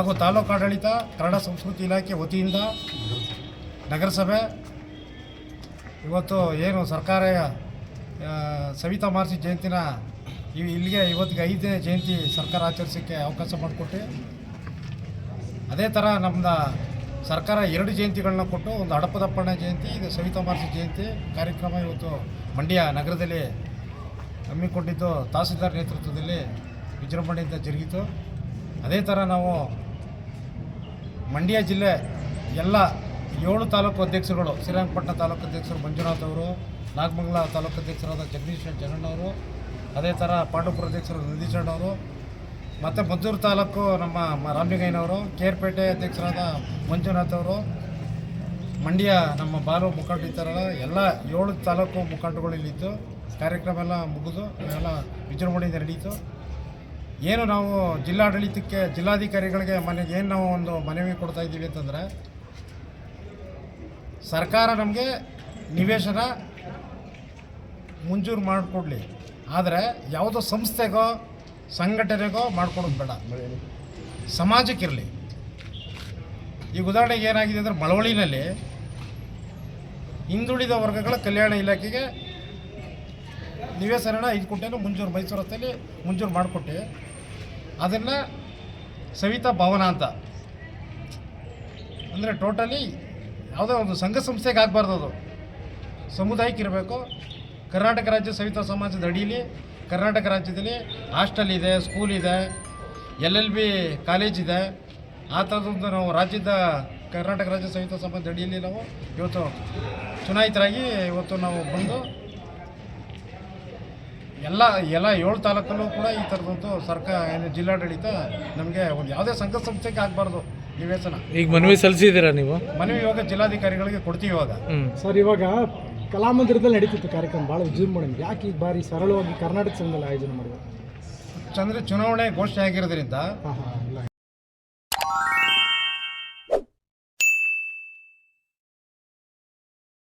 ಹಾಗೂ ತಾಲೂಕು ಆಡಳಿತ ಕನ್ನಡ ಸಂಸ್ಕೃತಿ ಇಲಾಖೆ ವತಿಯಿಂದ ನಗರಸಭೆ ಇವತ್ತು ಏನು ಸರ್ಕಾರ ಸವಿತಾ ಮಹರ್ಷಿ ಜಯಂತಿನ ಇಲ್ಲಿಗೆ ಇವತ್ತಿಗೆ 5ನೇ ಜಯಂತಿ ಸರ್ಕಾರ ಆಚರಿಸೋಕ್ಕೆ ಅವಕಾಶ ಮಾಡಿಕೊಟ್ಟು, ಅದೇ ಥರ ನಮ್ಮದು ಸರ್ಕಾರ 2 ಜಯಂತಿಗಳನ್ನ ಕೊಟ್ಟು, ಒಂದು ಹಡಪದಪ್ಪಣ್ಣ ಜಯಂತಿ, ಇದು ಸವಿತಾ ಮಹರ್ಷಿ ಜಯಂತಿ ಕಾರ್ಯಕ್ರಮ ಇವತ್ತು ಮಂಡ್ಯ ನಗರದಲ್ಲಿ ಹಮ್ಮಿಕೊಂಡಿದ್ದು ತಹಸೀಲ್ದಾರ್ ನೇತೃತ್ವದಲ್ಲಿ ವಿಜೃಂಭಣೆಯಿಂದ ಜರುಗಿತು. ಅದೇ ಥರ ನಾವು ಮಂಡ್ಯ ಜಿಲ್ಲೆ ಎಲ್ಲ 7 ತಾಲೂಕು ಅಧ್ಯಕ್ಷರುಗಳು, ಶ್ರೀರಂಗಪಟ್ಟಣ ತಾಲೂಕು ಅಧ್ಯಕ್ಷರು ಮಂಜುನಾಥ್ ಅವರು, ನಾಗಮಂಗಲ ತಾಲೂಕು ಅಧ್ಯಕ್ಷರಾದ ಜಗದೀಶ್ ಜಗಣ್ಣವರು, ಅದೇ ಥರ ಪಾಂಡವಪುರ ಅಧ್ಯಕ್ಷರು ನಂದೀಶಣ್ಣವರು, ಮತ್ತು ಮದ್ದೂರು ತಾಲೂಕು ನಮ್ಮ ರಾಮಲಿಂಗಯ್ಯನವರು, ಕೇರ್ಪೇಟೆ ಅಧ್ಯಕ್ಷರಾದ ಮಂಜುನಾಥ್ ಅವರು, ಮಂಡ್ಯ ನಮ್ಮ ಬಾಲು ಮುಖಂಡ ಈ ಥರ ಎಲ್ಲ 7 ತಾಲೂಕು ಮುಖಂಡಗಳು ಇಲ್ಲಿತ್ತು. ಕಾರ್ಯಕ್ರಮ ಎಲ್ಲ ಮುಗಿದು ಎಲ್ಲ ವಿಜೃಂಭಣೆಯಿಂದ ನಡೀತು. ಏನು ನಾವು ಜಿಲ್ಲಾಡಳಿತಕ್ಕೆ, ಜಿಲ್ಲಾಧಿಕಾರಿಗಳಿಗೆ ಏನು ನಾವು ಒಂದು ಮನವಿ ಕೊಡ್ತಾ ಇದ್ದೀವಿ ಅಂತಂದರೆ, ಸರ್ಕಾರ ನಮಗೆ ನಿವೇಶನ ಮಂಜೂರು ಮಾಡಿಕೊಡ್ಲಿ, ಆದರೆ ಯಾವುದೋ ಸಂಸ್ಥೆಗೋ ಸಂಘಟನೆಗೋ ಮಾಡ್ಕೊಡೋದು ಬೇಡ, ಸಮಾಜಕ್ಕಿರಲಿ. ಈಗ ಉದಾಹರಣೆಗೆ ಏನಾಗಿದೆ ಅಂದರೆ, ಮಳವಳ್ಳಿನಲ್ಲಿ ಹಿಂದುಳಿದ ವರ್ಗಗಳ ಕಲ್ಯಾಣ ಇಲಾಖೆಗೆ ನಿವೇಶನ 5 ಗುಂಟೆನೂ ಮಂಜೂರು, ಮೈಸೂರು ರಸ್ತೆಯಲ್ಲಿ ಮಂಜೂರು ಮಾಡಿಕೊಟ್ಟು, ಅದನ್ನು ಸವಿತಾ ಭವನ ಅಂತ, ಅಂದರೆ ಟೋಟಲಿ ಯಾವುದೋ ಒಂದು ಸಂಘ ಸಂಸ್ಥೆಗೆ ಆಗಬಾರ್ದು, ಅದು ಸಮುದಾಯಕ್ಕೆ ಇರಬೇಕು. ಕರ್ನಾಟಕ ರಾಜ್ಯ ಸವಿತಾ ಸಮಾಜದ ಅಡಿಯಲ್ಲಿ ಕರ್ನಾಟಕ ರಾಜ್ಯದಲ್ಲಿ ಹಾಸ್ಟೆಲ್ ಇದೆ, ಸ್ಕೂಲ್ ಇದೆ, LLB ಕಾಲೇಜ್ ಇದೆ. ಆ ಥರದೊಂದು ನಾವು ಕರ್ನಾಟಕ ರಾಜ್ಯ ಸವಿತಾ ಸಮಾಜದ ಅಡಿಯಲ್ಲಿ ನಾವು ಇವತ್ತು ಚುನಾಯಿತರಾಗಿ ಇವತ್ತು ನಾವು ಬಂದು ಎಲ್ಲ 7 ತಾಲೂಕಲ್ಲೂ ಕೂಡ ಈ ಥರದೊಂದು ಸರ್ಕಾರ ಜಿಲ್ಲಾಡಳಿತ ನಮಗೆ ಒಂದು ಯಾವುದೇ ಸಂಘ ಸಂಸ್ಥೆಗೆ ಆಗಬಾರ್ದು ನಿವೇಶನ. ಈಗ ಮನವಿ ಸಲ್ಲಿಸಿದ್ದೀರಾ ನೀವು? ಮನವಿ ಇವಾಗ ಜಿಲ್ಲಾಧಿಕಾರಿಗಳಿಗೆ ಕೊಡ್ತೀವಿ. ಇವಾಗ ಸರ್, ಇವಾಗ ಕಲಾಮಂದಿರದಲ್ಲಿ ನಡೀತಿತ್ತು ಕಾರ್ಯಕ್ರಮ, ಭಾಳ ವಿಜೃಂಭಣೆ. ಯಾಕೆ ಈ ಬಾರಿ ಸರಳವಾಗಿ ಕರ್ನಾಟಕ ಸಂಘದಲ್ಲಿ ಆಯೋಜನೆ ಮಾಡಬೇಕು? ಚುನಾವಣೆ ಘೋಷಣೆ ಆಗಿರೋದ್ರಿಂದ